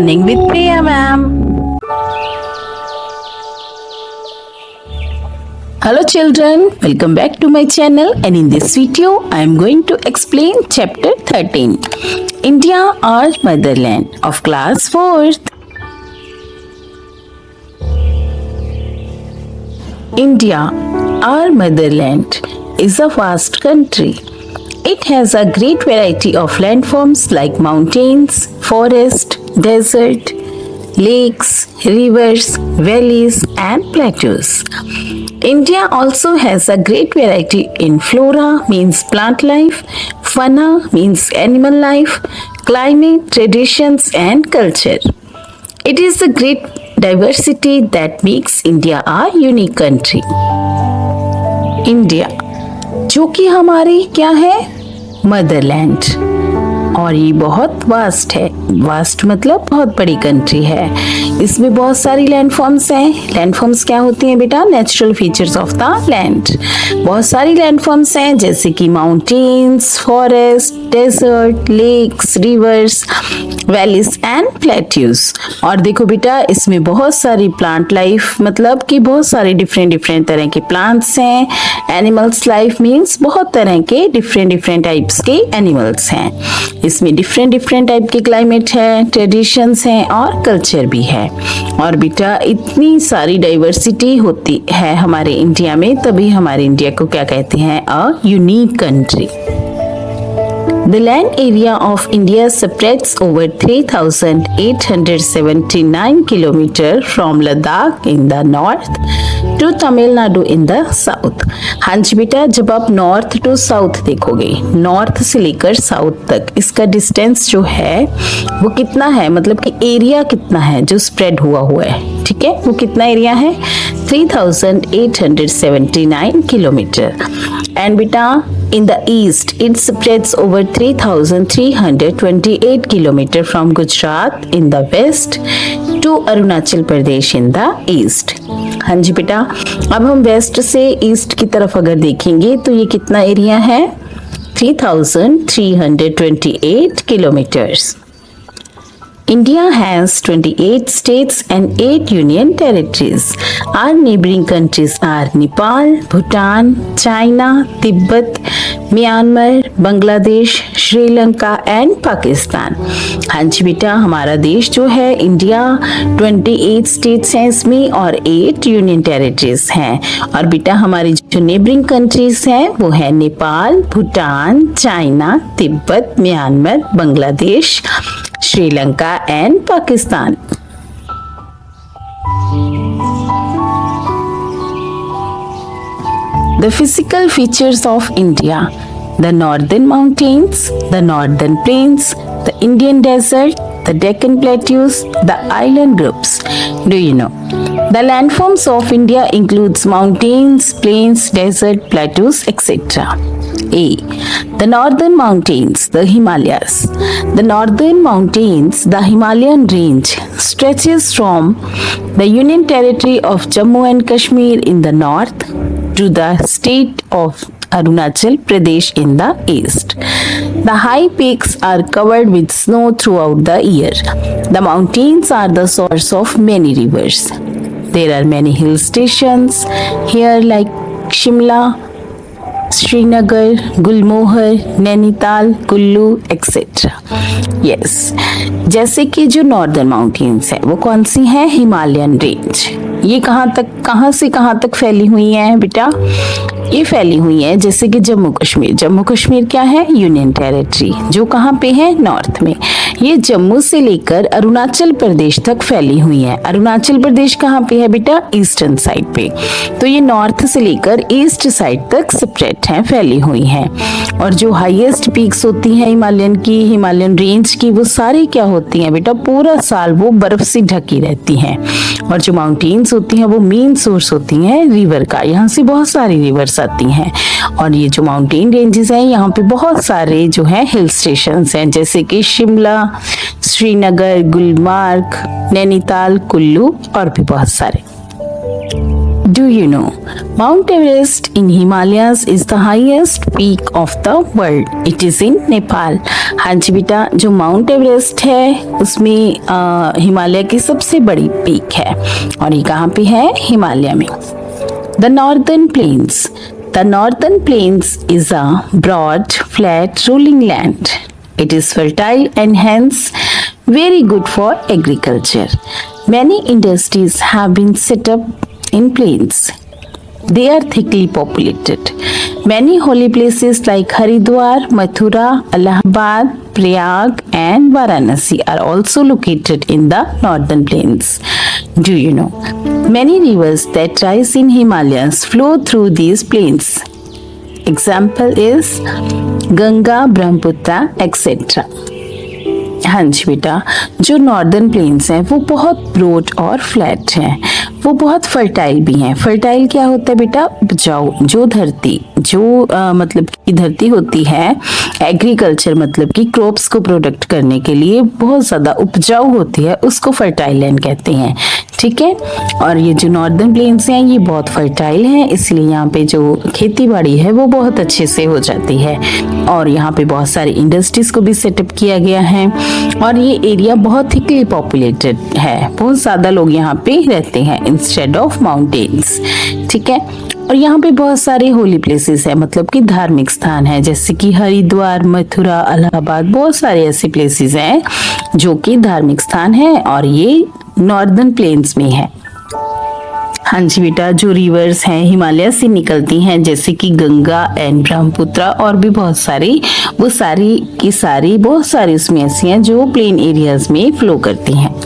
Learning with Priya ma'am. Hello children, welcome back to my channel, and in this video I am going to explain chapter 13, India our motherland, of class 4th. India, our motherland, is a vast country. It has a great variety of landforms like mountains, forest, desert, lakes, rivers, valleys, and plateaus. India also has a great variety in flora, means plant life, fauna, means animal life, climate, traditions, and culture. It is the great diversity that makes India a unique country. India जो कि हमारी क्या है, Motherland, और ये बहुत vast है। Vast मतलब बहुत बड़ी कंट्री है। इसमें बहुत सारी लैंडफॉर्म्स हैं। लैंडफॉर्म्स क्या होती हैं बेटा? Natural features of the land. बहुत सारी लैंडफॉर्म्स हैं जैसे कि mountains, forest, desert, lakes, rivers, valleys and plateaus. और देखो बेटा, इसमें बहुत सारी प्लांट लाइफ, मतलब कि बहुत सारे डिफरेंट तरह के प्लांट्स हैं। एनिमल्स लाइफ मीन्स बहुत तरह के डिफरेंट टाइप्स के एनिमल्स हैं। इसमें डिफरेंट टाइप के क्लाइमेट है, ट्रेडिशंस हैं और कल्चर भी है। और बेटा, इतनी सारी डाइवर्सिटी होती है हमारे इंडिया में, तभी हमारे इंडिया को क्या कहते हैं? A unique country. The land area of India spreads over 3,879 km from Ladakh in the north to Tamil Nadu in the south. हाँ जी बेटा, जब आप नॉर्थ टू साउथ देखोगे, नॉर्थ से लेकर साउथ तक इसका डिस्टेंस जो है वो कितना है, मतलब कि एरिया कितना है जो स्प्रेड हुआ है, ठीक है? वो कितना एरिया है? 3,879 किलोमीटर। एंड बेटा, in the east it spreads over 3,328 km from Gujarat in the west to Arunachal Pradesh in the east. हाँ जी बेटा, अब हम वेस्ट से ईस्ट की तरफ अगर देखेंगे तो ये कितना एरिया है? 3,328 kilometres. India has 28 states and 8 union territories. Our neighboring countries are Nepal, Bhutan, China, Tibet, Myanmar, Bangladesh, Sri Lanka and Pakistan. हाँ जी बेटा, हमारा देश जो है इंडिया 28 स्टेट्स हैं इसमें और 8 यूनियन टेरिटरीज हैं। और बेटा, हमारी जो नेबरिंग कंट्रीज हैं वो है Nepal, Bhutan, China, Tibet, Myanmar, Bangladesh, Sri Lanka and Pakistan. The physical features of India: the northern mountains, the northern plains, the Indian desert, the Deccan plateaus, the island groups. Do you know? The landforms of India includes mountains, plains, desert, plateaus, etc. A. The northern mountains, the Himalayas. The northern mountains, the Himalayan range, stretches from the Union Territory of Jammu and Kashmir in the north to the state of Arunachal Pradesh in the east. The high peaks are covered with snow throughout the year. The mountains are the source of many rivers. There are many hill stations here like Shimla, Srinagar, Gulmohar, Nainital, Kullu etcetera. Yes, जैसे कि जो northern mountains है वो कौन सी है? Himalayan range. ये कहाँ से कहाँ तक फैली हुई है बेटा? ये फैली हुई है जैसे कि जम्मू कश्मीर। जम्मू कश्मीर क्या है? यूनियन टेरिटरी, जो कहाँ पे है? नॉर्थ में। ये जम्मू से लेकर अरुणाचल प्रदेश तक फैली हुई है। अरुणाचल प्रदेश कहाँ पे है बेटा? ईस्टर्न साइड पे। तो ये नॉर्थ से लेकर ईस्ट साइड तक स्प्रेड है, फैली हुई है। और जो हाईएस्ट पीक्स होती हैं हिमालयन की, हिमालयन रेंज की, वो सारी क्या होती हैं बेटा? पूरा साल वो बर्फ से ढकी रहती हैं। और जो माउंटेन्स होती हैं वो मेन सोर्स होती हैं रिवर का। यहाँ से बहुत सारी रिवर्स आती हैं। और ये जो माउंटेन रेंजेस हैं, यहाँ पे बहुत सारे जो हैं हिल स्टेशंस हैं जैसे कि शिमला, श्रीनगर, गुलमार्ग, नैनीताल, कुल्लू और भी बहुत सारे। Do you know Mount Everest in Himalayas is the highest peak of the world. It is in Nepal. हाँ जी बेटा, जो माउंट एवरेस्ट है उसमें हिमालय की सबसे बड़ी पीक है और ये कहाँ पे है? हिमालय में। The Northern Plains. The Northern Plains is a broad, flat, rolling land. It is fertile and hence very good for agriculture. Many industries have been set up in plains. They are thickly populated. Many holy places like Haridwar, Mathura, Allahabad, Prayag and Varanasi are also located in the northern plains. Do you know? Many rivers that rise in Himalayas flow through these plains. Example is Ganga, Brahmaputra, etc. हाँ जी बेटा, जो northern plains हैं वो बहुत broad और flat हैं, वो बहुत फर्टाइल भी हैं। फर्टाइल क्या होता है बेटा? उपजाऊ। जो धरती मतलब की धरती होती है, एग्रीकल्चर मतलब कि क्रॉप्स को प्रोडक्ट करने के लिए बहुत ज़्यादा उपजाऊ होती है, उसको फर्टाइल लैंड कहते हैं। ठीक है, और ये जो नॉर्दर्न प्लेन्स हैं ये बहुत फर्टाइल हैं, इसलिए यहाँ पे जो खेती बाड़ी है वो बहुत अच्छे से हो जाती है और यहाँ पे बहुत सारी इंडस्ट्रीज को भी सेटअप किया गया है और ये एरिया बहुत थिकली पॉपुलेटेड है, बहुत ज़्यादा लोग यहाँ पे रहते हैं इंस्टेड ऑफ माउंटेन्स। ठीक है, और यहाँ पे बहुत सारे होली प्लेसेस है, मतलब कि धार्मिक स्थान है, जैसे कि हरिद्वार, मथुरा, इलाहाबाद, बहुत सारे ऐसे प्लेसेस हैं जो कि धार्मिक स्थान है और ये नॉर्दर्न प्लेन्स में है। हाँ जी बेटा, जो रिवर्स हैं हिमालय से निकलती हैं जैसे कि गंगा एंड ब्रह्मपुत्र और भी बहुत सारी, वो सारी की सारी बहुत सारी उसमें ऐसी हैं जो प्लेन एरियाज में फ्लो करती हैं।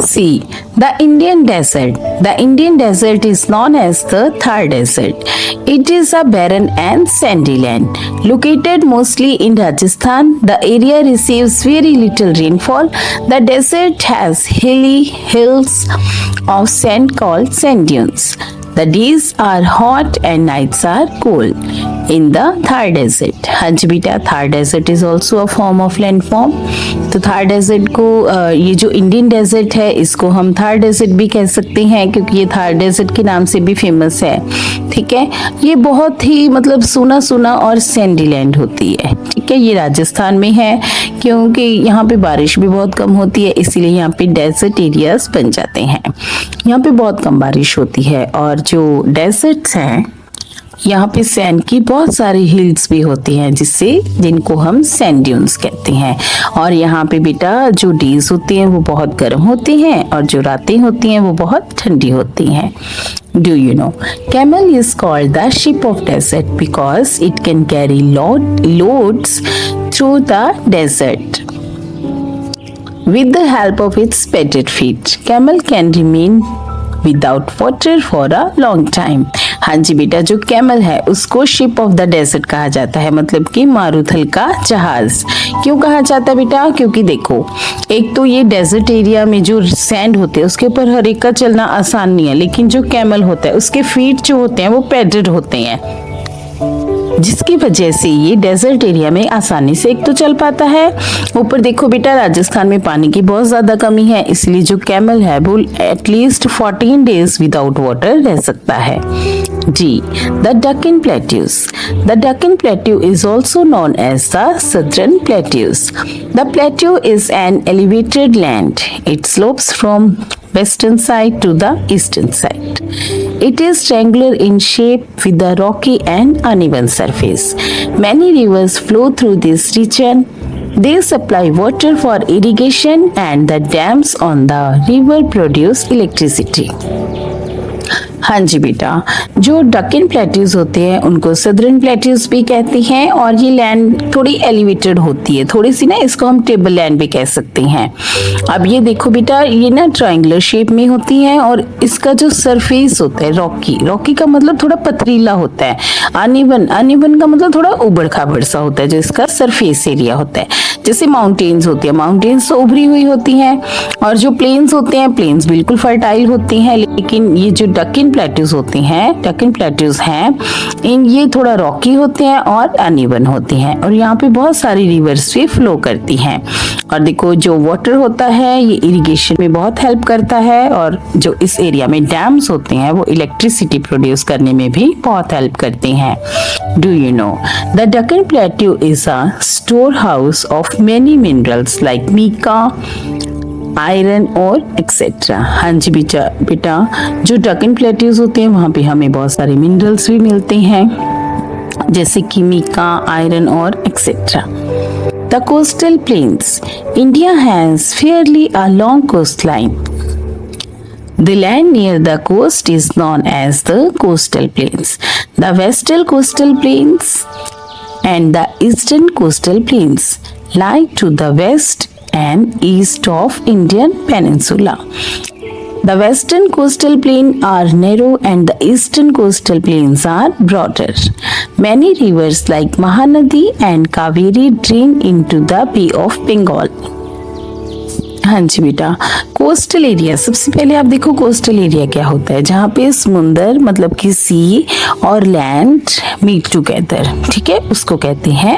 See, the Indian desert. The Indian desert is known as the Thar Desert. It is a barren and sandy land. Located mostly in Rajasthan, the area receives very little rainfall. The desert has hilly hills of sand called sand dunes. The days are hot and nights are cold in the Thar Desert. हाँ जी बेटा, Thar Desert is also a form of landform. तो Thar Desert को ये जो Indian desert है इसको हम Thar Desert भी कह सकते हैं क्योंकि ये Thar Desert के नाम से भी फेमस है। ठीक है, ये बहुत ही मतलब सूना सूना और सैंडी लैंड होती है। ठीक है, ये राजस्थान में है क्योंकि यहाँ पे बारिश भी बहुत कम होती है, इसीलिए यहाँ पे डेजर्ट एरियाज बन जाते हैं। यहाँ पे बहुत कम बारिश होती है और जो डेजर्ट्स हैं यहाँ पे सैंड की बहुत सारी हिल्स भी होती हैं जिनको हम सैंड ड्यून्स कहते हैं। और यहाँ पे बेटा जो डेज होती हैं वो बहुत गर्म होती हैं और जो रातें होती हैं वो बहुत ठंडी होती हैं। Do you know? Camel is called the ship of desert because it can carry loads through the desert. With the help of its padded feet, camel can remain without water for a long time. हाँ जी बेटा, जो camel है उसको ship of the desert कहा जाता है, मतलब कि मारुथल का जहाज। क्यों कहा जाता है बेटा? क्योंकि देखो, एक तो ये डेजर्ट एरिया में जो सैंड होते हैं उसके ऊपर हर एक का चलना आसान नहीं है, लेकिन जो कैमल होता है उसके फीट जो होते हैं वो पैडेड होते हैं, जिसकी वजह से ये डेजर्ट एरिया में आसानी से एक तो चल पाता है। ऊपर देखो बेटा, राजस्थान में पानी की बहुत ज्यादा कमी है, इसलिए जो कैमल है वो एटलीस्ट 14 डेज विदाउट वाटर रह सकता है। जी, the Deccan plateaus. The Deccan plateau is also known as the southern plateaus. The plateau is an elevated land. It slopes from western side to the eastern side. It is triangular in shape with a rocky and uneven surface. Many rivers flow through this region. They supply water for irrigation and the dams on the river produce electricity. हाँ जी बेटा, जो डकिन plateaus होते हैं उनको southern plateaus भी कहते हैं और ये लैंड थोड़ी एलिवेटेड होती है, थोड़ी सी ना, इसको हम टेबल लैंड भी कह सकते हैं। अब ये देखो बेटा, ये ना ट्रायंगुलर शेप में होती है और इसका जो सरफेस होता है रॉकी का मतलब थोड़ा पथरीला होता है, अनइवन का मतलब थोड़ा उबड़ खाबड़ सा होता है जो इसका सरफेस एरिया होता है। जैसे माउंटेन्स होती है, माउंटेन्स तो उभरी हुई होती हैं और जो प्लेन्स होते हैं, प्लेन्स बिल्कुल फर्टाइल होती हैं, लेकिन ये जो डकिन प्लेट्यूज होते हैं, डेक्कन प्लेट्यूज हैं, इन ये थोड़ा रॉकी होते हैं और अनइवन होते हैं, और यहाँ पे बहुत सारी रिवर्स भी फ्लो करती हैं। और देखो जो वाटर होता है ये इरिगेशन में बहुत हेल्प करता है, और जो इस एरिया में डैम्स होते हैं वो इलेक्ट्रिसिटी प्रोड्यूस करने में भी बहुत हेल्प करते हैं। Do you know the Deccan plateau is a store house of many minerals like mica, iron और एक्सेट्रा। हाँ जी बेटा जो डेक्कन प्लेट्यूज होते हैं वहाँ पे हमें बहुत सारे मिनरल्स भी मिलते हैं, जैसे कि मीका, आयरन और etcetera. The coastal planes, India has Fairlie a long coastline. The land near the coast is known as the coastal plains. The western coastal plains and the eastern coastal plains lie to the west and east of Indian Peninsula. The western coastal plain are narrow and the eastern coastal plains are broader. Many rivers like Mahanadi and Kaveri drain into the Bay of Bengal. हाँ जी बेटा, coastal area, सबसे पहले आप देखो coastal area क्या होता है, जहाँ पे समुंदर मतलब कि सी और लैंड मीट टुगेदर, ठीक है, उसको कहते हैं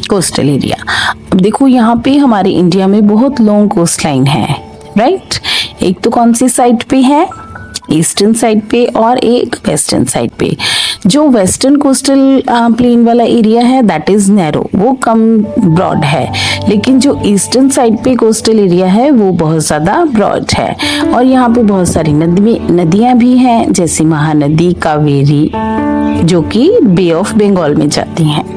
कोस्टल एरिया। अब देखो यहाँ पे हमारे इंडिया में बहुत लॉन्ग कोस्ट लाइन है, राइट। एक तो कौन सी साइड पे है, ईस्टर्न साइड पे, और एक वेस्टर्न साइड पे। जो वेस्टर्न कोस्टल प्लेन वाला एरिया है दैट इज नैरो, वो कम ब्रॉड है, लेकिन जो ईस्टर्न साइड पे कोस्टल एरिया है वो बहुत ज्यादा ब्रॉड है। और यहाँ पे बहुत सारी नदियां भी हैं, जैसे महानदी, कावेरी, जो कि बे ऑफ बंगाल में जाती हैं।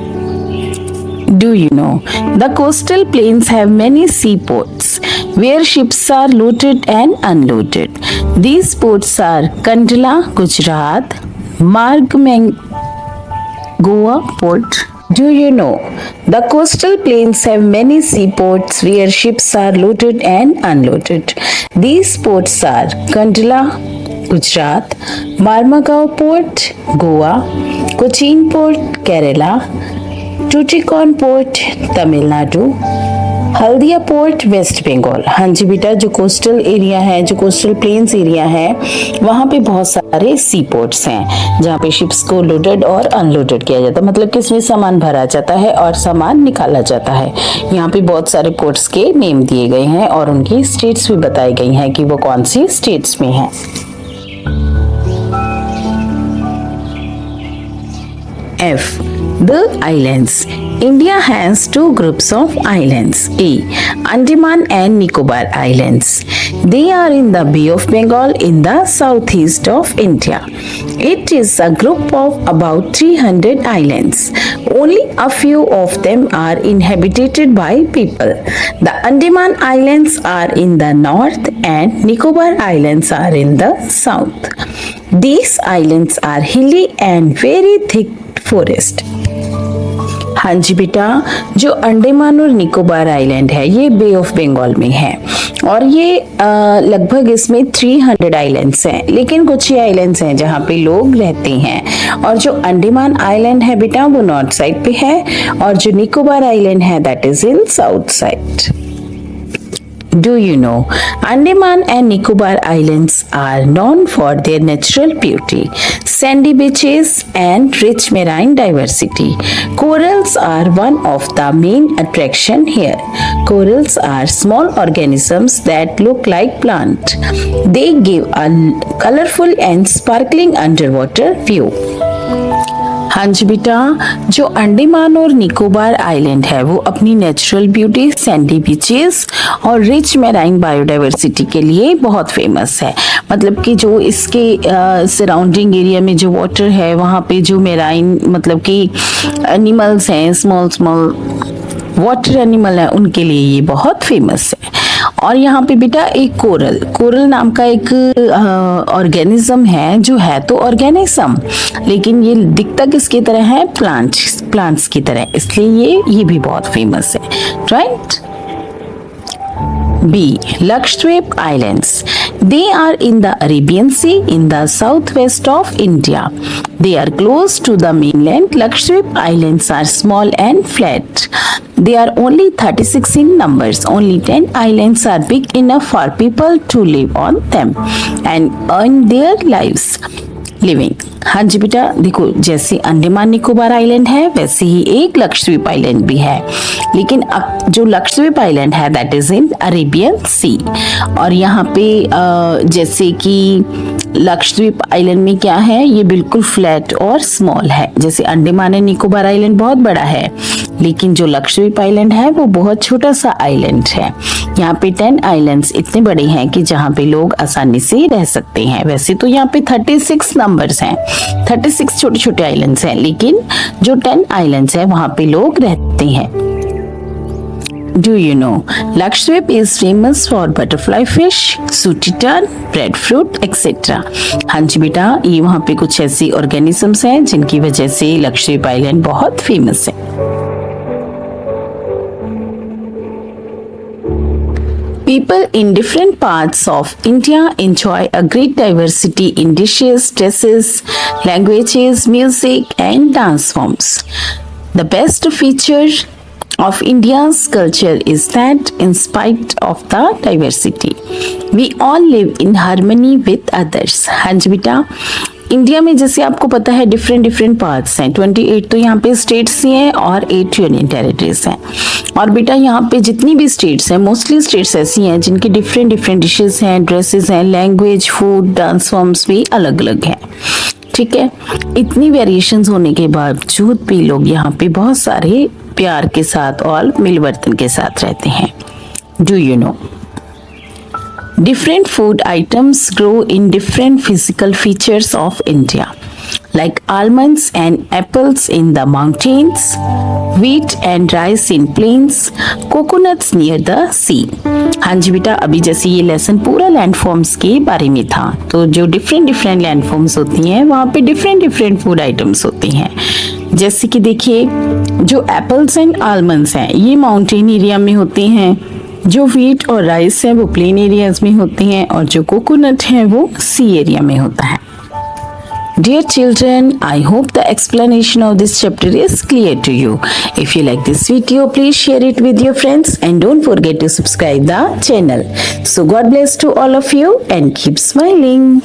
Do you know the coastal plains have many seaports where ships are loaded and unloaded. These ports are Kandla, Gujarat, Margam, Goa port. Do you know the coastal plains have many seaports where ships are loaded and unloaded. These ports are Kandla, Gujarat, Marmagao port, Goa, Cochin port, Kerala, Tuticorin port Tamil Nadu, Haldia port West Bengal. हाँ जी बेटा, जो coastal area है, जो coastal plains area है, वहाँ पे बहुत सारे सी पोर्ट्स हैं जहाँ पे शिप्स को लोडेड और अनलोडेड किया जाता है, मतलब कि इसमें सामान भरा जाता है और सामान निकाला जाता है। यहाँ पे बहुत सारे पोर्ट्स के नेम दिए गए हैं और उनकी स्टेट्स भी बताई गई हैं कि वो कौन सी स्टेट्स में हैं। F. The islands. India has two groups of islands. A. Andaman and Nicobar Islands. They are in the Bay of Bengal in the southeast of India. It is a group of about 300 islands. Only a few of them are inhabited by people. The Andaman Islands are in the north and Nicobar Islands are in the south. These islands are hilly and very thick forest. हाँ जी बेटा, जो अंडमान और Nicobar island है ये बे of Bengal में है, और ये लगभग इसमें 300 आइलैंड्स हैं, लेकिन कुछ ही आइलैंड्स हैं जहाँ पे लोग रहते हैं। और जो अंडमान आइलैंड है बेटा वो नॉर्थ साइड पे है, और जो निकोबार आइलैंड है that is in south side. Do you know Andaman and Nicobar Islands are known for their natural beauty, sandy beaches and rich marine diversity. Corals are one of the main attraction here. Corals are small organisms that look like plants. They give a colorful and sparkling underwater view. हाँ जी बेटा, जो अंडमान और Nicobar island है वो अपनी natural beauty, Sandy beaches और rich marine biodiversity के लिए बहुत फेमस है। मतलब कि जो इसके सराउंडिंग एरिया में जो वाटर है वहाँ पे जो मैराइन मतलब कि एनिमल्स हैं, स्मॉल स्मॉल वाटर एनिमल है, उनके लिए ये बहुत फेमस है। और यहाँ पे बेटा एक कोरल नाम का एक ऑर्गेनिज्म है, जो है तो ऑर्गेनिज्म लेकिन ये दिखता किसकी तरह है, प्लांट्स की तरह, इसलिए ये भी बहुत फेमस है, right. B. Lakshadweep Islands. They are in the Arabian Sea in the southwest of India. They are close to the mainland. Lakshadweep Islands are small and flat. They are only 36 in numbers. Only 10 islands are big enough for people to live on them and earn their lives. Living. हाँ जी बेटा, देखो जैसे Andaman Nicobar island है वैसे ही एक Lakshadweep island भी है, लेकिन जो लक्षद्वीप आइलैंड है दैट इज इन अरेबियन सी। और यहाँ पे जैसे कि लक्षद्वीप आइलैंड में क्या है, ये बिल्कुल फ्लैट और स्मॉल है। जैसे अंडमान एंड निकोबार आइलैंड बहुत बड़ा है, लेकिन जो लक्षद्वीप आइलैंड है वो बहुत छोटा सा आइलैंड है। यहाँ पे 10 आइलैंड्स इतने बड़े हैं कि जहाँ पे लोग आसानी से रह सकते हैं। वैसे तो यहाँ पे 36 नंबर्स हैं, 36 छोटे छोटे आइलैंड्स हैं, लेकिन जो 10 आइलैंड्स हैं वहाँ पे लोग रहते हैं। Do you know Lakshadweep is famous for butterfly fish, sooty tern, breadfruit, etc. हाँ जी बेटा, ये वहाँ पे कुछ ऐसी ऑर्गेनिजम्स हैं जिनकी वजह से लक्षद्वीप आइलैंड बहुत फेमस है। People in different parts of India enjoy a great diversity in dishes, dresses, languages, music, and dance forms. The best feature of India's culture is that in spite of the diversity, we all live in harmony with others. हाँ जी बेटा, India में जैसे आपको पता है different parts हैं, 28 तो यहाँ पे स्टेट्स ही हैं और 8 यूनियन टेरिटरीज हैं। और बेटा यहाँ पे जितनी भी स्टेट्स हैं, मोस्टली स्टेट्स ऐसी हैं जिनकी डिफरेंट डिशेस हैं, ड्रेसेस हैं, लैंग्वेज, फूड, डांस फॉर्म्स भी अलग अलग हैं। ठीक है, इतनी वेरिएशंस होने के बावजूद भी लोग यहाँ पे बहुत सारे प्यार के साथ और मिलवर्तन के साथ रहते हैं। Do you no different food items grow in different physical features of India, like almonds and apples in the mountains, wheat and rice in plains, coconuts near the sea. हाँ जी बेटा, अभी जैसे ये लेसन पूरा लैंडफॉर्म्स के बारे में था, तो जो डिफरेंट लैंडफॉर्म्स होती हैं वहाँ पे डिफरेंट फूड आइटम्स होती हैं। जैसे कि देखिए, जो एप्पल्स एंड आलमंड्स हैं ये माउंटेन एरिया में होते हैं, जो व्हीट और राइस है वो प्लेन एरियाज में होते हैं, और जो कोकोनट है वो सी एरिया में होता है। Dear children, I hope the explanation of this chapter is clear to you. If you like this video, please share it with your friends and don't forget to subscribe the channel. So God bless to all of you and keep smiling.